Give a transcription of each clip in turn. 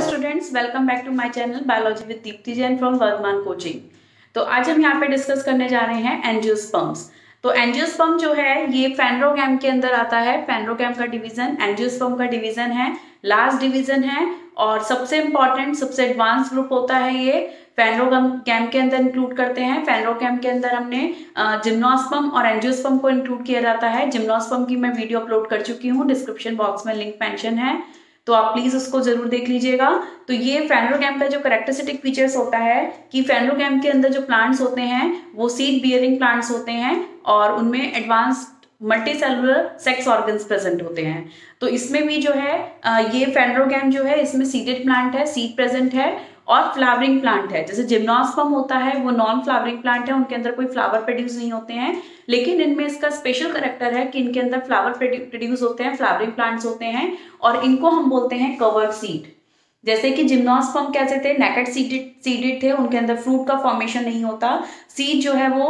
Students, welcome back to my channel biology with Deepti Jain from Vardhman coaching. तो आज हम यहाँ पे डिस्कस करने जा रहे हैं एंजियोस्पर्म्स। तो एंजियोस्पर्म जो है ये फेनरोगैम के अंदर आता है। फेनरोगैम का डिवीजन एंजियोस्पर्म का डिवीजन है, लास्ट डिवीजन है और सबसे इंपॉर्टेंट सबसे एडवांस ग्रुप होता है। ये फेनरोगैम के अंदर इंक्लूड करते हैं। फेनरोगैम के अंदर हमने जिम्नोस्पर्म और एंजियोस्पर्म को इंक्लूड किया जाता है। जिम्नोस्पर्म की मैं वीडियो अपलोड कर चुकी हूँ, डिस्क्रिप्शन बॉक्स में लिंक मेंशन है, तो आप प्लीज उसको जरूर देख लीजिएगा। तो ये फेनरोगैम का जो कैरेक्टरिस्टिक फीचर्स होता है कि फेनरोगैम के अंदर जो प्लांट्स होते हैं वो सीड बियरिंग प्लांट्स होते हैं और उनमें advanced multi cellular sex organs present होते हैं। तो इसमें भी जो है ये फेनरोगैम जो है इसमें सीडेड प्लांट है, सीड प्रेजेंट है और फ्लावरिंग प्लांट है। जैसे जिम्नोस्पर्म होता है वो नॉन फ्लावरिंग प्लांट है, उनके अंदर कोई फ्लावर प्रोड्यूस नहीं होते हैं, लेकिन इनमें इसका स्पेशल करेक्टर है कि इनके अंदर फ्लावर प्रोड्यूस होते हैं, फ्लावरिंग प्लांट्स होते हैं और इनको हम बोलते हैं कवर्ड सीड। जैसे कि जिम्नोस्पर्म कैसे थे, नेकेड सीडेड थे, उनके अंदर फ्रूट का फॉर्मेशन नहीं होता, सीड जो है वो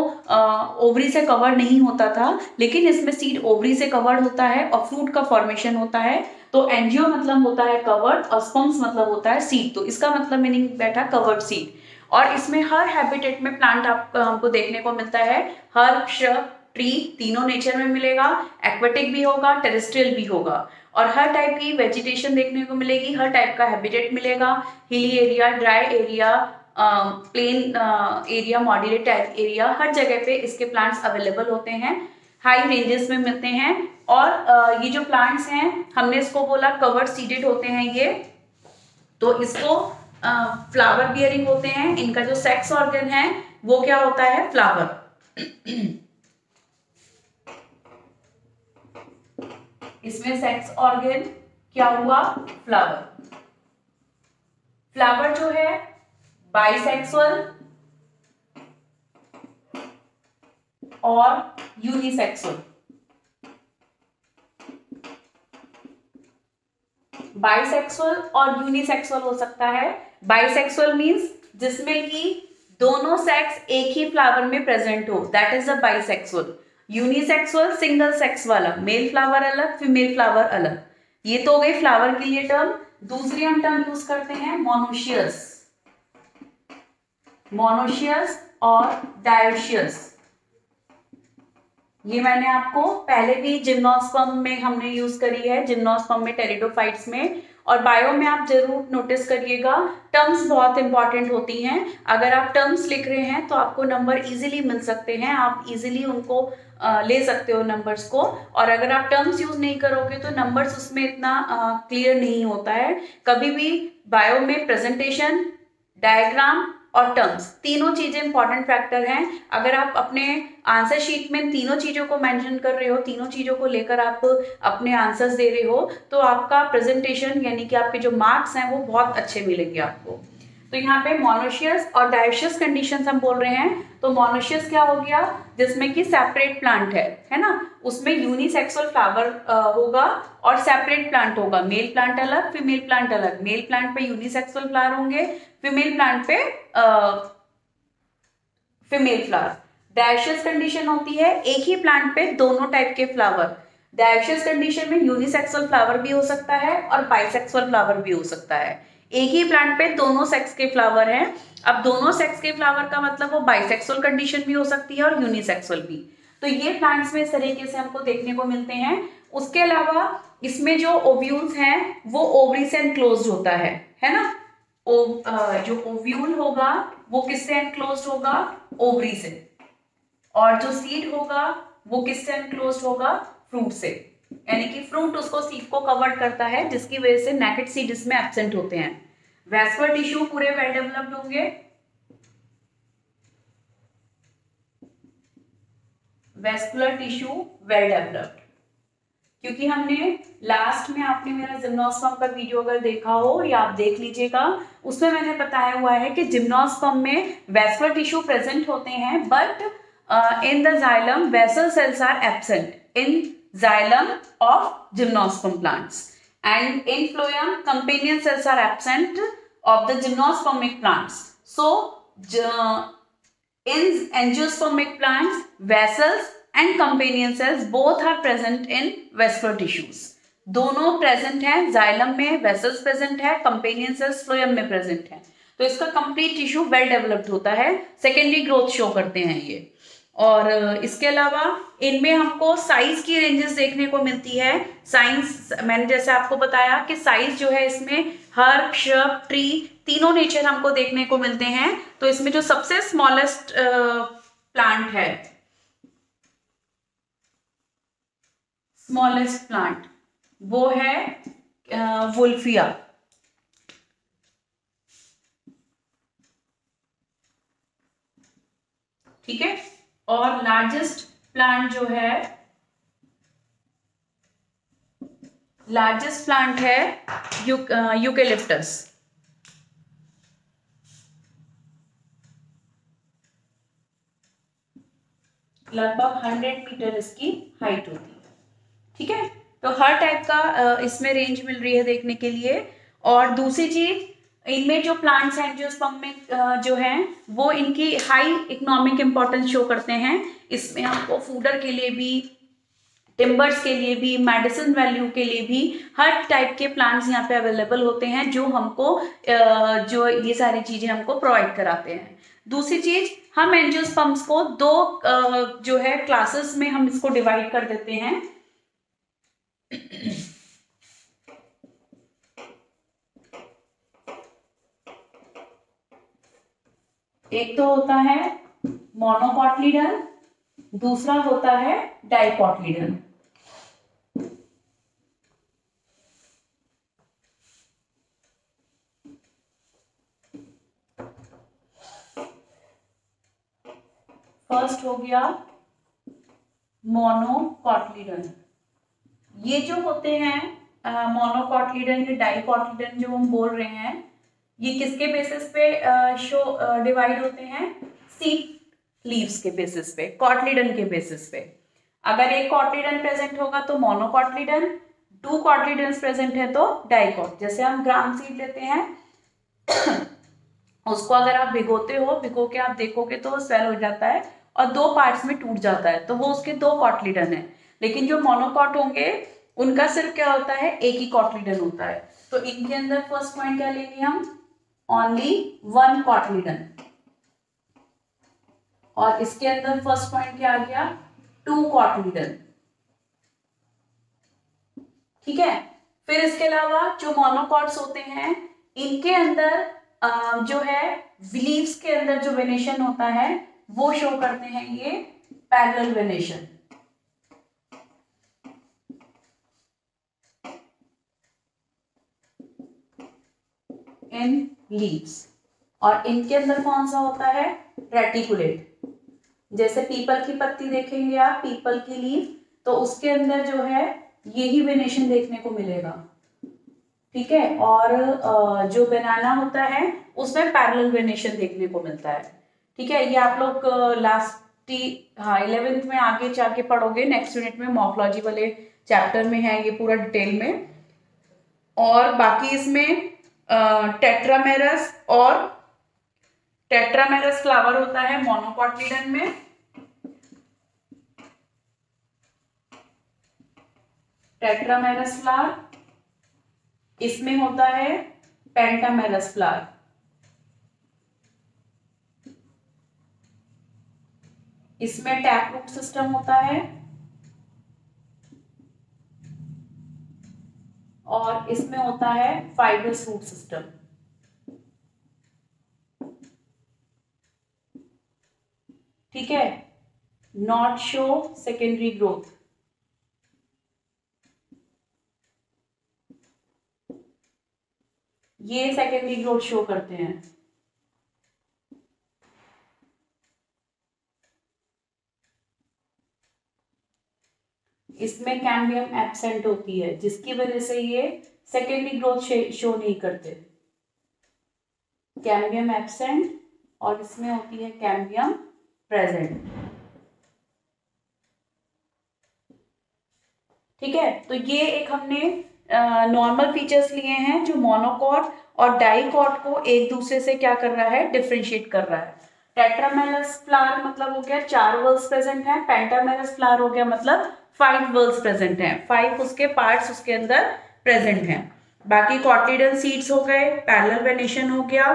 ओवरी से कवर नहीं होता था, लेकिन इसमें सीड ओवरी से कवर्ड होता है और फ्रूट का फॉर्मेशन होता है। तो एंजियो मतलब होता है कवर्ड और स्पर्म्स मतलब होता है सीड, तो इसका मतलब मीनिंग बैठा कवर्ड सीड। और इसमें हर हैबिटेट में प्लांट हमको देखने को मिलता है, हर श्रब ट्री तीनों नेचर में मिलेगा, एक्वेटिक भी होगा, टेरेस्ट्रियल भी होगा और हर टाइप की वेजिटेशन देखने को मिलेगी, हर टाइप का हैबिटेट मिलेगा, hilly area, dry area, plain area, moderate area, हर जगह पे इसके प्लांट्स अवेलेबल होते हैं, हाई रेंजेस में मिलते हैं। और ये जो प्लांट्स हैं हमने इसको बोला कवर्ड सीडेड होते हैं ये, तो इसको फ्लावर बियरिंग होते हैं। इनका जो सेक्स ऑर्गन है वो क्या होता है, फ्लावर। इसमें सेक्स ऑर्गन क्या हुआ, फ्लावर। फ्लावर जो है बाइसेक्सुअल और यूनिसेक्सुअल। बाइसेक्सुअल और यूनिसेक्सुअल हो सकता है। बाइसेक्सुअल मींस जिसमें कि दोनों सेक्स एक ही फ्लावर में प्रेजेंट हो, that is a bisexual. Unisexual single sex वाला, मेल फ्लावर अलग फीमेल फ्लावर अलग। ये तो हो गई फ्लावर के लिए टर्म। दूसरी हम टर्म यूज करते हैं मोनोशियस, मोनोशियस और डायोशियस। ये मैंने आपको पहले भी जिम्नोस्पर्म में हमने यूज करी है, जिम्नोस्पर्म में, टेरिडोफाइट्स में और बायो में आप जरूर नोटिस करिएगा, टर्म्स बहुत इंपॉर्टेंट होती हैं। अगर आप टर्म्स लिख रहे हैं तो आपको नंबर इजीली मिल सकते हैं, आप इजीली उनको ले सकते हो नंबर्स को। और अगर आप टर्म्स यूज नहीं करोगे तो नंबर्स उसमें इतना क्लियर नहीं होता है। कभी भी बायो में प्रेजेंटेशन, डायग्राम और टर्म्स तीनों चीजें इंपॉर्टेंट फैक्टर हैं। अगर आप अपने आंसर शीट में तीनों चीजों को मेंशन कर रहे हो, तीनों चीजों को लेकर आप अपने आंसर्स दे रहे हो, तो आपका प्रेजेंटेशन यानी कि आपके जो मार्क्स हैं वो बहुत अच्छे मिलेंगे आपको। तो यहाँ पे मोनोशियस और डायोशियस कंडीशंस हम बोल रहे हैं। तो मोनोशियस क्या हो गया, जिसमें कि सेपरेट प्लांट है ना, उसमें यूनिसेक्सुअल फ्लावर होगा और सेपरेट प्लांट होगा, मेल प्लांट अलग फीमेल प्लांट अलग। मेल प्लांट पे यूनिसेक्सुअल फ्लावर होंगे, फीमेल प्लांट पे फीमेल फ्लावर। डायोशियस कंडीशन होती है एक ही प्लांट पे दोनों टाइप के फ्लावर। डायोशियस कंडीशन में यूनिसेक्सुअल फ्लावर भी हो सकता है और बाइसेक्सुअल फ्लावर भी हो सकता है। एक ही प्लांट पे दोनों सेक्स के फ्लावर हैं। अब दोनों सेक्स के फ्लावर का मतलब वो बाइसेक्सुअल कंडीशन भी हो सकती है और यूनिसेक्सुअल भी। तो ये प्लांट्स में इस तरीके से हमको देखने को मिलते हैं। उसके अलावा इसमें जो ओव्यूल्स हैं वो ओवरी से एनक्लोज्ड होता है ना। जो ओव्यूल होगा वो किससे एनक्लोज्ड होगा, ओवरी से। और जो सीड होगा वो किससे एनक्लोज्ड होगा, फ्रूट से। यानी कि फ्रूट उसको सीड को कवर करता है, जिसकी वजह से नेकेड सीड इसमें एब्सेंट होते हैं। वैस्कुलर टिश्यू पूरे वेल डेवलप्ड होंगे, वैस्कुलर टिश्यू वेल डेवलप्ड, क्योंकि हमने लास्ट में, आपने मेरा जिम्नोस्पर्म का वीडियो अगर देखा हो या आप देख लीजिएगा, उसमें मैंने बताया हुआ है कि जिम्नोस्पर्म में वैस्कुलर टिश्यू प्रेजेंट होते हैं, but in the xylem vessel cells are absent in xylem of gymnosperm plants, and in phloem companion cells are absent of the gymnospermic plants. So in angiospermic plants vessels and companion cells both are present in vascular tissues, दोनों present हैं, xylem में vessels present है, companion cells phloem में present है। तो इसका complete tissue well developed होता है, सेकेंडरी ग्रोथ शो करते हैं ये। और इसके अलावा इनमें हमको साइज की रेंजेस देखने को मिलती है। साइज मैंने जैसे आपको बताया कि साइज जो है इसमें हर्ब, श्रब, ट्री तीनों नेचर हमको देखने को मिलते हैं। तो इसमें जो सबसे स्मॉलेस्ट प्लांट है, स्मॉलेस्ट प्लांट, वो है वुल्फिया। ठीक है। और लार्जेस्ट प्लांट जो है, लार्जेस्ट प्लांट है यूकेलिप्टस। लगभग 100 मीटर इसकी हाइट होती है। ठीक है। तो हर टाइप का इसमें रेंज मिल रही है देखने के लिए। और दूसरी चीज, इनमें जो प्लांट्स हैं एंजियोस्पर्म में जो हैं वो इनकी हाई इकोनॉमिक इंपॉर्टेंस शो करते हैं। इसमें हमको फूडर के लिए भी, टिम्बर्स के लिए भी, मेडिसिन वैल्यू के लिए भी हर टाइप के प्लांट्स यहाँ पे अवेलेबल होते हैं, जो हमको जो ये सारी चीजें हमको प्रोवाइड कराते हैं। दूसरी चीज, हम एंजियोस्पर्म्स को दो जो है क्लासेस में हम इसको डिवाइड कर देते हैं। एक तो होता है मोनोकॉटलीडन, दूसरा होता है डाइकॉटलीडन। फर्स्ट हो गया मोनोकॉटलीडन। ये जो होते हैं मोनोकॉटलीडन या डाइकॉटलीडन जो हम बोल रहे हैं, ये किसके बेसिस पे डिवाइड होते हैं? सीड लीव्स के बेसिस पे, कॉटलीडन के बेसिस पे। अगर एक कॉटलीडन प्रेजेंट होगा तो मोनोकॉटलीडन, 2 कॉटलीडन प्रेजेंट है तो डाइकॉट। जैसे हम ग्राम सीड लेते हैं उसको अगर आप भिगोते हो, भिगो के आप देखोगे तो वो स्वेल हो जाता है और 2 पार्ट्स में टूट जाता है, तो वो उसके 2 कॉटलीडन है। लेकिन जो मोनोकॉट होंगे उनका सिर्फ क्या होता है, एक ही कॉटलीडन होता है। तो इनके अंदर फर्स्ट पॉइंट क्या लेंगे हम? Only 1 cotyledon. और इसके अंदर फर्स्ट पॉइंट क्या आ गया? 2 कॉटलीडन। ठीक है। फिर इसके अलावा जो मोनोकॉट्स होते हैं, इनके अंदर जो है लीव्स के अंदर जो वेनेशन होता है वो शो करते हैं ये पैरेलल वेनेशन। In leaves. और इनके अंदर कौन सा होता है? रेटिकुलेट। जैसे पीपल की पत्ती देखेंगे आप, पीपल की लीफ, तो उसके अंदर जो है यही वेनेशन देखने को मिलेगा। ठीक है। और जो बनाना होता है उसमें पैरेलल वेनेशन देखने को मिलता है। ठीक है। ये आप लोग लास्ट 11th में आगे जाके पढ़ोगे, नेक्स्ट यूनिट में मॉर्फोलॉजी वाले चैप्टर में है ये पूरा डिटेल में। और बाकी इसमें टेट्रामेरस और टेट्रामेरस फ्लावर होता है मोनोकॉटलीडन में। टेट्रामेरस फ्लावर, इसमें होता है पेंटामेरस फ्लावर। इसमें टैप रूट सिस्टम होता है और इसमें होता है फाइब्रस रूट सिस्टम। ठीक है। Not show secondary growth. ये सेकेंडरी ग्रोथ शो करते हैं। इसमें कैम्बियम एब्सेंट होती है, जिसकी वजह से ये सेकेंडरी ग्रोथ शो नहीं करते। कैम्बियम एब्सेंट और इसमें होती है कैम्बियम प्रेजेंट। ठीक है। तो ये एक हमने नॉर्मल फीचर्स लिए हैं जो मोनोकॉट और डाइकॉट को एक दूसरे से क्या कर रहा है, डिफरेंशिएट कर रहा है। टेट्रामेरस फ्लावर मतलब हो गया 4 वल्स प्रेजेंट है, पेंटामेरस फ्लावर हो गया मतलब 5 वल्स प्रेजेंट हैं, 5 उसके पार्ट्स उसके अंदर प्रेजेंट हैं। बाकी कॉटिलिडन सीड्स हो गए, पैरेलल वेनेशन हो गया।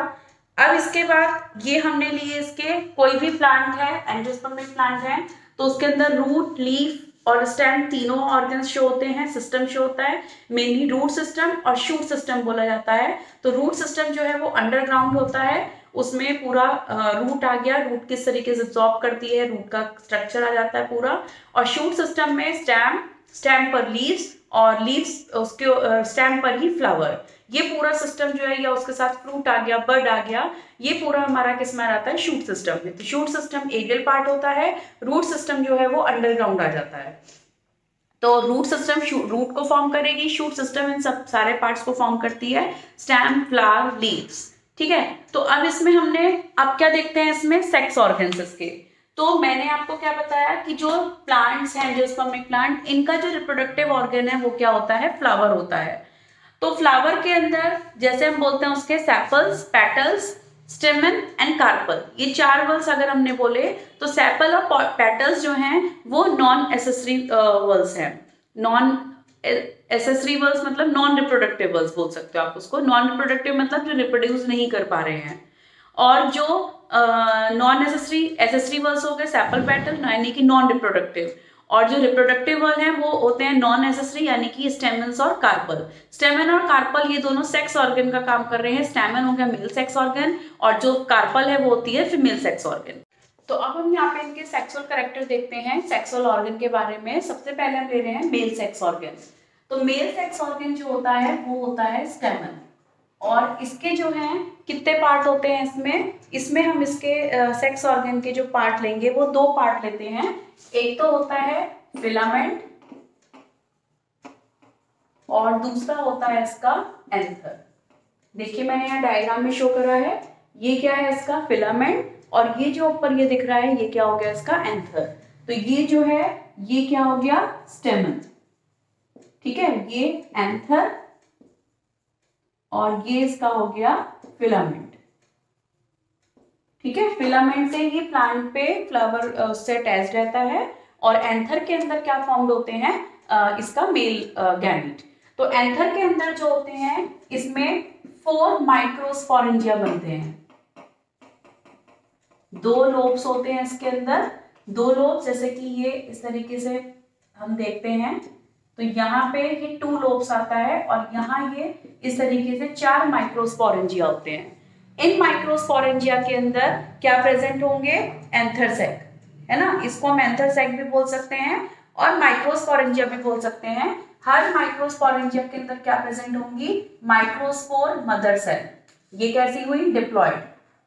अब इसके बाद ये हमने लिए इसके कोई भी प्लांट है, एंजियोस्पर्मिक प्लांट है, तो उसके अंदर रूट, लीफ और स्टेम तीनों ऑर्गन्स शो होते हैं, सिस्टम शो होता है। मेनली रूट सिस्टम और शूट सिस्टम बोला जाता है। तो रूट सिस्टम जो है वो अंडरग्राउंड होता है, उसमें पूरा रूट आ गया, रूट किस तरीके से एब्जॉर्ब करती है, रूट का स्ट्रक्चर आ जाता है पूरा। और शूट सिस्टम में स्टेम पर लीव्स और लीव्स उसके स्टेम पर ही फ्लावर, ये पूरा सिस्टम जो है, या उसके साथ फ्रूट आ गया, बर्ड आ गया, ये पूरा हमारा किस में आता है, शूट सिस्टम में। तो शूट सिस्टम एरियल पार्ट होता है, रूट सिस्टम जो है वो अंडरग्राउंड आ जाता है। तो रूट सिस्टम रूट को फॉर्म करेगी, शूट सिस्टम इन सब सारे पार्ट्स को फॉर्म करती है, स्टेम, फ्लावर, लीव्स। ठीक है, तो अब इसमें हमने अब क्या देखते हैं, इसमें सेक्स ऑर्गन्स इसके। तो मैंने आपको क्या बताया कि जो प्लांट्स हैं, एंजियोस्पर्मिक प्लांट, इनका जो रिप्रोडक्टिव ऑर्गन है वो क्या होता है, फ्लावर होता है। तो फ्लावर के अंदर जैसे हम बोलते हैं उसके sepals, petals, stamen and carpel, ये 4 वल्स अगर हमने बोले तो सेपल और पेटल्स जो हैं वो नॉन एसेसरी वल्स हैं। नॉन एसेसरी वल्स मतलब नॉन रिप्रोडक्टिव वल्स बोल सकते हो आप उसको। नॉन रिप्रोडक्टिव मतलब जो रिप्रोड्यूस नहीं कर पा रहे हैं। और जो नॉन एसेसरी वल्स हो गए सेपल, पेटल, यानी कि नॉन रिप्रोडक्टिव। और जो रिप्रोडक्टिव वल हैं वो होते हैं नॉन एसेसरी, यानी कि स्टेमन्स और कार्पल। स्टेमन और कार्पल ये दोनों सेक्स ऑर्गन का काम कर रहे हैं। स्टेमन हो गया मेल सेक्स ऑर्गन और जो कार्पल है वो होती है फीमेल सेक्स ऑर्गन। तो अब हम यहाँ पे इनके सेक्सुअल कैरेक्टर देखते हैं, सेक्सुअल ऑर्गन के बारे में। सबसे पहले हम ले रहे हैं मेल सेक्स ऑर्गन। तो मेल सेक्स ऑर्गन जो होता है वो होता है स्टेमन। और इसके जो हैं कितने पार्ट होते हैं इसमें हम इसके सेक्स ऑर्गन के जो पार्ट लेंगे वो 2 पार्ट लेते हैं। एक तो होता है फिलामेंट और दूसरा होता है इसका एंथर। देखिए मैंने यहाँ डायग्राम में शो करा है, ये क्या है इसका फिलामेंट, और ये जो ऊपर ये दिख रहा है ये क्या हो गया इसका एंथर। तो ये जो है ये क्या हो गया स्टेमन। ठीक है, ये एंथर और ये इसका हो गया फिलामेंट। ठीक है, फिलामेंट से ये प्लांट पे फ्लावर से अटैच रहता है और एंथर के अंदर क्या फॉर्म्ड होते हैं, इसका मेल गैमेट। तो एंथर के अंदर जो होते हैं इसमें 4 माइक्रोस्पोरेंजिया बनते हैं। 2 लोब्स होते हैं इसके अंदर, 2 लोब्स, जैसे कि ये इस तरीके से हम देखते हैं। तो यहाँ पे ये 2 लोब्स आता है और यहाँ ये इस तरीके से 4 माइक्रोस्पोरेंजिया होते हैं। इन माइक्रोस्पोरेंजिया के अंदर क्या प्रेजेंट होंगे, एंथर सेक, है ना, इसको हम एंथर सेक भी बोल सकते हैं और माइक्रोस्पोरेंजिया भी बोल सकते हैं। हर माइक्रोस्पोरेंजिया के अंदर क्या प्रेजेंट होंगी, माइक्रोस्पोर मदर सेल। ये कैसी हुई, डिप्लॉयड।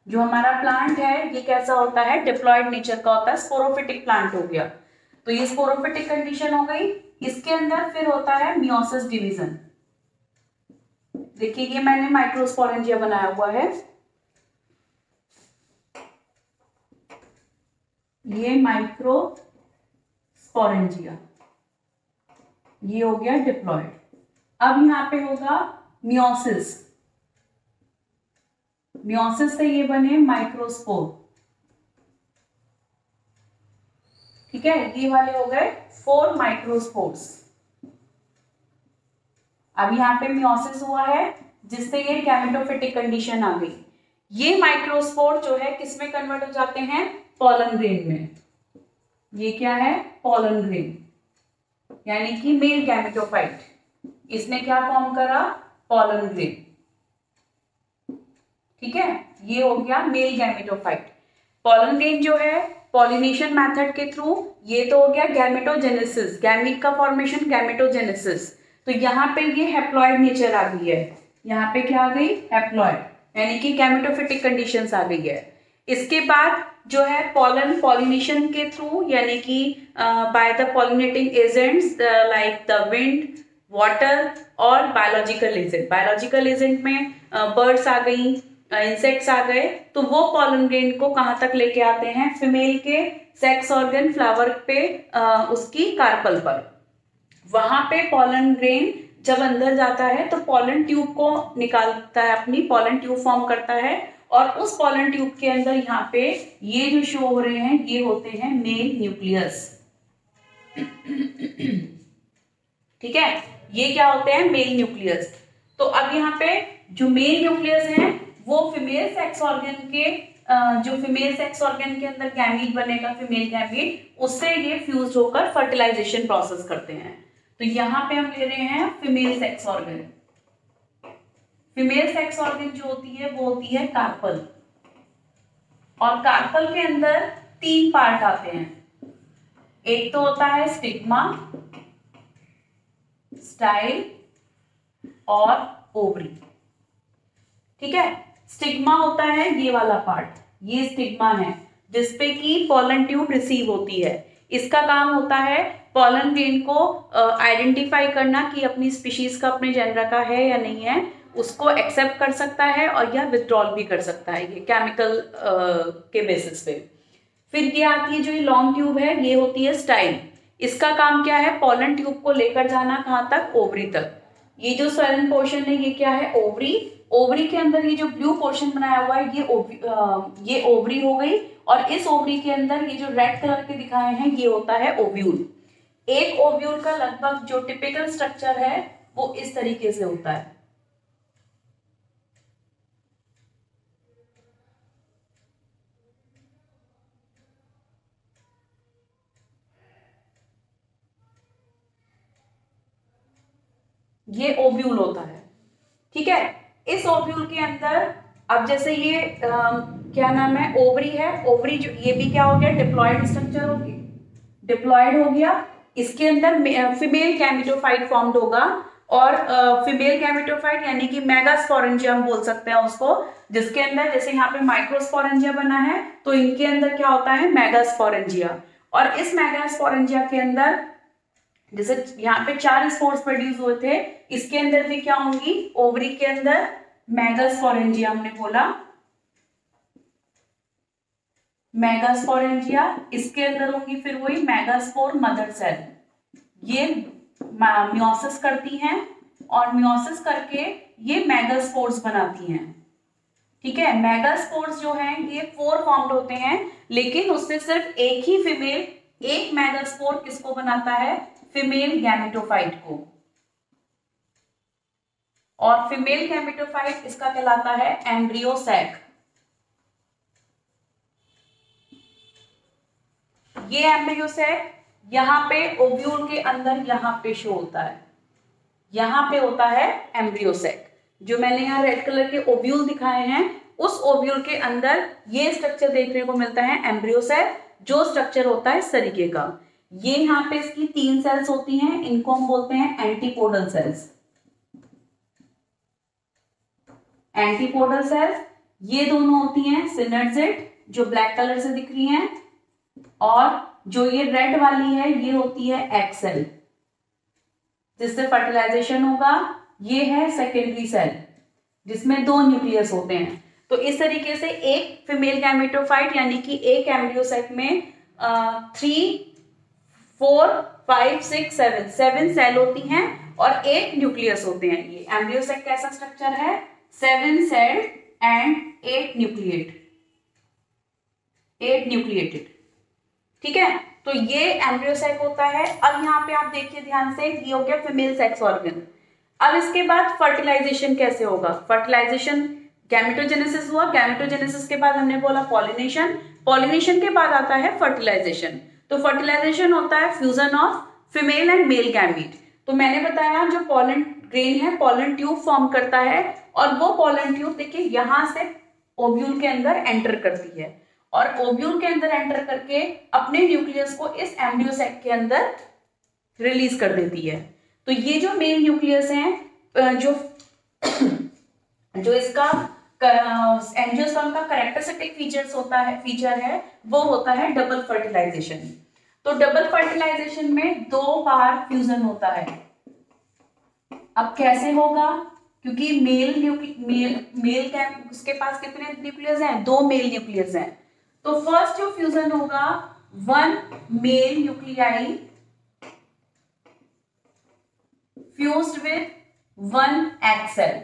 जो हमारा प्लांट है ये कैसा होता है, डिप्लॉयड नेचर का होता है, स्पोरोफिटिक प्लांट हो गया। तो ये स्पोरोफिटिक कंडीशन हो गई। इसके अंदर फिर होता है मियोसिस डिवीजन। देखिए ये मैंने माइक्रोस्पोरेंजिया बनाया हुआ है, ये माइक्रोस्पोरेंजिया, ये हो गया डिप्लॉयड। अब यहाँ पे होगा मियोसिस, मियोसिस से ये बने माइक्रोस्पोर। ठीक है, ये वाले हो गए 4 माइक्रोस्पोर्स। अब यहाँ पे मियोसिस हुआ है जिससे ये गैमेटोफिटिक कंडीशन आ गई। ये माइक्रोस्पोर जो है किसमें कन्वर्ट हो जाते हैं, पॉलन ग्रेन में। ये क्या है, पॉलन ग्रेन, यानी कि मेल गैमेटोफाइट। इसने क्या फॉर्म करा, पॉलन ग्रेन। ठीक है, ये हो गया मेल गैमेटोफाइट। पॉलन ग्रेन जो है पॉलिनेशन मेथड के थ्रू, ये तो हो गया गैमेटोजेनेसिस, गैमीट का फॉर्मेशन गैमेटोजेनेसिस। तो यहाँ पे ये हैप्लॉइड नेचर आ गई है, यहाँ पे क्या आ गई, हैप्लॉइड, यानी कि गैमेटोफिटिक कंडीशंस आ गई है। इसके बाद जो है पॉलन पॉलिनेशन के थ्रू, यानी कि by the pollinating agents like the wind, water और बायोलॉजिकल एजेंट। बायोलॉजिकल एजेंट में बर्ड्स आ गई, इंसेक्ट्स आ गए, तो वो पॉलन ग्रेन को कहाँ तक लेके आते हैं, फीमेल के सेक्स ऑर्गन फ्लावर पे, उसकी कार्पल पर। वहां पे पॉलन ग्रेन जब अंदर जाता है तो पॉलन ट्यूब को निकालता है, अपनी पॉलन ट्यूब फॉर्म करता है और उस पॉलन ट्यूब के अंदर यहाँ पे ये जो शो हो रहे हैं ये होते हैं मेल न्यूक्लियस। ठीक है, ये क्या होते हैं, मेल न्यूक्लियस। तो अब यहाँ पे जो मेल न्यूक्लियस है वो फीमेल सेक्स ऑर्गन के जो फीमेल सेक्स ऑर्गन के अंदर गैमीट बनेगा, फीमेल गैमीट, उससे ये फ्यूज होकर फर्टिलाइजेशन प्रोसेस करते हैं। तो यहाँ पे हम ले रहे हैं female sex organ. Female sex organ जो होती है वो होती है कार्पल, और कार्पल के अंदर 3 पार्ट आते हैं। एक तो होता है स्टिग्मा, स्टाइल और ओवरी। ठीक है, स्टिग्मा होता है ये वाला पार्ट, ये स्टिग्मा है जिसपे कि पॉलन ट्यूब रिसीव होती है। इसका काम होता है पॉलन ग्रेन को आइडेंटिफाई करना कि अपनी स्पीशीज का, अपने जेनरा का है या नहीं है, उसको एक्सेप्ट कर सकता है और या विथड्रॉल भी कर सकता है, ये केमिकल के बेसिस पे। फिर ये आती है जो ये लॉन्ग ट्यूब है, ये होती है स्टाइल। इसका काम क्या है, पॉलन ट्यूब को लेकर जाना कहाँ तक, ओवरी तक। ये जो स्वेलन पोर्शन है ये क्या है, ओवरी। ओवरी के अंदर ये जो ब्लू पोर्शन बनाया हुआ है ये ओवरी हो गई, और इस ओवरी के अंदर ये जो रेड कलर के दिखाए हैं ये होता है ओव्यूल। एक ओव्यूल का लगभग जो टिपिकल स्ट्रक्चर है वो इस तरीके से होता है। ये ओव्यूल होता है। ठीक है, इस ओव्यूल के अंदर अब जैसे ये क्या नाम है, ओवरी है। ओवरी जो ये भी क्या हो गया, डिप्लॉयड स्ट्रक्चर हो गया, डिप्लॉयड हो गया। इसके अंदर फीमेल गैमेटोफाइट फॉर्म्ड होगा, और फीमेल गैमेटोफाइट यानी कि मेगास्पोरेंजिया हम बोल सकते हैं उसको, जिसके अंदर जैसे यहाँ पे माइक्रोस्पोरेंजिया बना है तो इनके अंदर क्या होता है, मेगास्पोरेंजिया। और इस मेगास्पोरेंजिया के अंदर जैसे यहाँ पे 4 स्पोर्स प्रोड्यूस हुए थे, इसके अंदर भी क्या होंगी, ओवरी के अंदर मेगास्पोरेंजिया हमने बोला, मेगास्पोरेंजिया। इसके अंदर होंगी फिर वही मेगास्पोर मदर सेल, ये मियोसिस करती हैं, और मियोसिस करके ये मेगास्पोर्स बनाती हैं। ठीक है, मेगास्पोर्स जो हैं ये 4 फॉर्म्ड होते हैं, लेकिन उससे सिर्फ एक ही फीमेल, एक मेगास्पोर किसको बनाता है, फीमेल गैमेटोफाइट को। और फीमेल गैमेटोफाइट इसका कहलाता है एम्ब्रियो सैक। ये एम्ब्रियो सैक यहां पे ओव्यूल के अंदर यहां पे शो होता है, यहां पे होता है एम्ब्रियो सैक। जो मैंने यहाँ रेड कलर के ओव्यूल दिखाए हैं, उस ओव्यूल के अंदर ये स्ट्रक्चर देखने को मिलता है एम्ब्रियो सैक, जो स्ट्रक्चर होता है इस तरीके का। ये यहाँ पे इसकी 3 सेल्स होती हैं, इनको हम बोलते हैं एंटीपोडल सेल्स। एंटीपोडल सेल्स ये दोनों होती हैं सिनर्जिड, जो ब्लैक कलर से दिख रही हैं, और जो ये रेड वाली है ये होती है एग सेल, जिससे फर्टिलाइजेशन होगा। ये है सेकेंडरी सेल, जिसमें 2 न्यूक्लियस होते हैं। तो इस तरीके से एक फीमेल गैमेटोफाइट यानी कि एक एम्ब्रियो सैक में 3, 4, 5, 6, 7 सेल होती हैं और 8 न्यूक्लियस होते हैं। ये एम्ब्रियो सैक कैसा स्ट्रक्चर है, 7 सेल एंड 8 न्यूक्लिएटेड। ठीक है, तो ये एम्ब्रियो सैक होता है। अब यहाँ पे आप देखिए ध्यान से, ये हो गया फीमेल सेक्स ऑर्गन। अब इसके बाद फर्टिलाइजेशन कैसे होगा, फर्टिलाइजेशन, गैमेटोजेनेसिस हुआ, गैमेटोजेनेसिस के बाद हमने बोला पॉलिनेशन, पॉलिनेशन के बाद आता है फर्टिलाइजेशन। तो फर्टिलाइजेशन होता है fusion of female and male gamete. तो मैंने बताया जो पॉलन ग्रेन है पॉलन ट्यूब फॉर्म करता है, और वो पॉलन ट्यूब देखिए यहां से ओव्यूल के अंदर एंटर करती है, और ओव्यूल के अंदर एंटर करके अपने न्यूक्लियस को इस एम्ब्रियो सैक के अंदर रिलीज कर देती है। तो ये जो मेल न्यूक्लियस है, जो इसका एंजियोस्पर्म का कैरेक्टरिस्टिक फीचर है वो होता है डबल फर्टिलाइजेशन। तो डबल फर्टिलाइजेशन में 2 बार फ्यूजन होता है। अब कैसे होगा, क्योंकि मेल उसके पास कितने न्यूक्लियस हैं, 2 मेल न्यूक्लियस हैं। तो फर्स्ट जो फ्यूजन होगा, 1 male nuclei fused with 1 egg cell.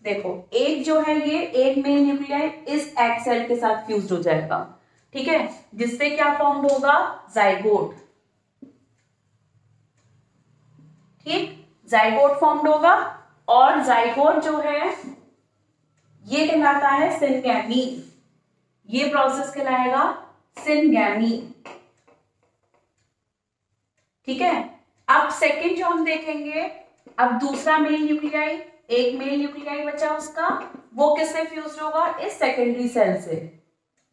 देखो एक जो है ये एक मेल न्यूक्लियाई इस एग सेल के साथ फ्यूज्ड हो जाएगा, ठीक है, जिससे क्या फॉर्म्ड होगा, जाइगोट। ठीक, जाइगोट फॉर्म्ड होगा और जाइगोट जो है ये कहलाता है सिनगैमी। ये प्रोसेस कहलाएगा सिनगैमी। ठीक है, अब सेकंड जो हम देखेंगे, अब दूसरा मेल न्यूक्लियाई, एक मेल न्यूक्लियाई बचा उसका, वो किससे फ्यूज होगा, इस सेकेंडरी सेल से,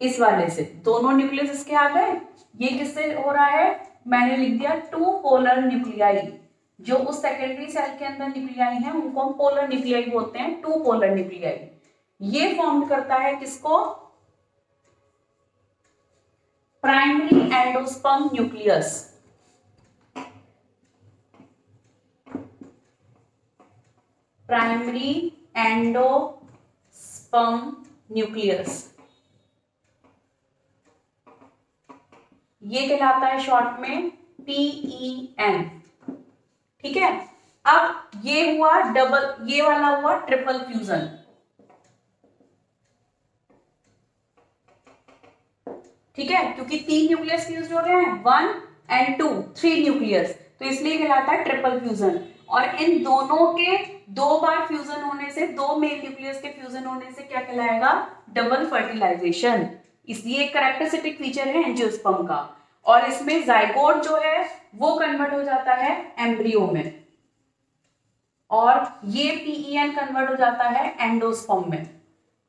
इस वाले से। दोनों न्यूक्लियस इसके आ गए। ये किससे हो रहा है, मैंने लिख दिया टू पोलर न्यूक्लियाई। जो उस सेकेंडरी सेल के अंदर न्यूक्लियाई है उनको हम पोलर न्यूक्लियाई बोलते हैं, टू पोलर न्यूक्लियाई। ये फॉर्म करता है किसको, primary endosperm nucleus. Primary endosperm nucleus ये कहलाता है शॉर्ट में PEN। ठीक है, अब ये हुआ डबल, ये वाला हुआ ट्रिपल फ्यूजन। ठीक है, क्योंकि 3 न्यूक्लियस फ्यूज हो रहे हैं, 1 and 2, 3 न्यूक्लियस, तो इसलिए कहलाता है ट्रिपल फ्यूजन। और इन दोनों के 2 बार फ्यूजन होने से, 2 मेल न्यूक्लियस के फ्यूजन होने से क्या कहलाएगा, डबल फर्टिलाइजेशन। इसलिए एक कैरेक्टरिस्टिक फीचर है एंजियोस्पर्म का। और इसमें जाइगोट जो है वो कन्वर्ट हो जाता है एम्ब्रियो में, और ये PEN कन्वर्ट हो जाता है एंडोस्पर्म में।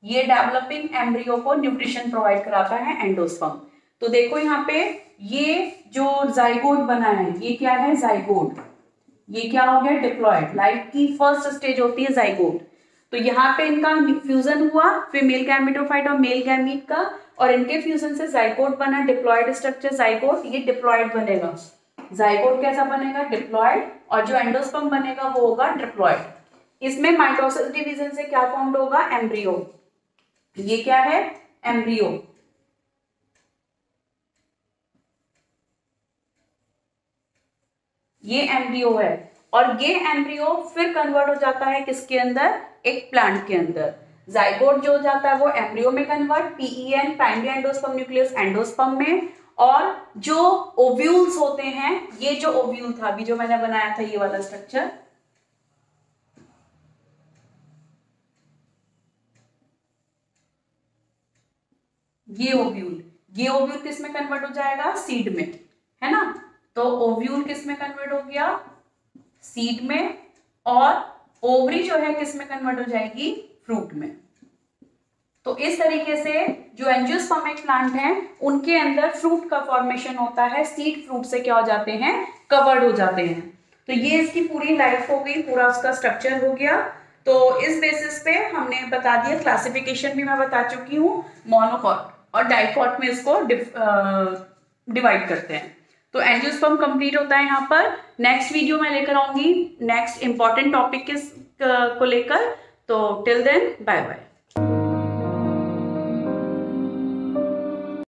ये डेवलपिंग एम्ब्रियो को न्यूट्रिशन प्रोवाइड कराता है एंडोस्पर्म। तो देखो यहाँ पे ये जो जाइगोट बना है, ये क्या है, जाइगोट। ये क्या हो गया, डिप्लॉयड। लाइफ की फर्स्ट स्टेज होती है जाइगोट। तो यहाँ पे इनका फ्यूजन हुआ फीमेल गैमेटोफाइट और मेल गैमीट का, और इनके फ्यूजन से जाइगोट बना, डिप्लॉयड स्ट्रक्चर जाइगोट। ये डिप्लॉयड बनेगा, जाइगोट कैसा बनेगा, डिप्लॉयड, और जो एंडोस्पर्म बनेगा वो होगा ट्रिप्लॉयड। इसमें माइटोसिस डिवीजन से क्या फॉर्म्ड होगा, एम्ब्रियो। ये क्या है, एम्ब्रियो। ये एम्ब्रियो है, और ये एम्ब्रियो फिर कन्वर्ट हो जाता है किसके अंदर, एक प्लांट के अंदर। जाइगोट जो जाता है वो एम्ब्रियो में convert, PEN primary endosperm nucleus endosperm में, और जो ओव्यूल्स होते हैं, ये जो ओव्यूल था अभी जो मैंने बनाया था ये वाला स्ट्रक्चर, ये ओव्यूल किस में कन्वर्ट हो जाएगा, सीड में, है ना। तो ओव्यूल किस में कन्वर्ट हो गया, सीड में, और ओवरी जो है किस में कन्वर्ट हो जाएगी, फ्रूट में। तो इस तरीके से जो एंजियोस्पर्मिक प्लांट हैं उनके अंदर फ्रूट का फॉर्मेशन होता है, सीड फ्रूट से क्या हो जाते हैं, कवर्ड हो जाते हैं। तो ये इसकी पूरी लाइफ हो गई, पूरा उसका स्ट्रक्चर हो गया। तो इस बेसिस पे हमने बता दिया, क्लासिफिकेशन भी मैं बता चुकी हूँ, मोनोकॉट और डाइकॉट में इसको डिवाइड करते हैं। तो एंजियोस्पर्म कंप्लीट होता है यहाँ पर। नेक्स्ट वीडियो में लेकर आऊंगी नेक्स्ट इंपॉर्टेंट टॉपिक को लेकर। तो टिल देन बाय बाय।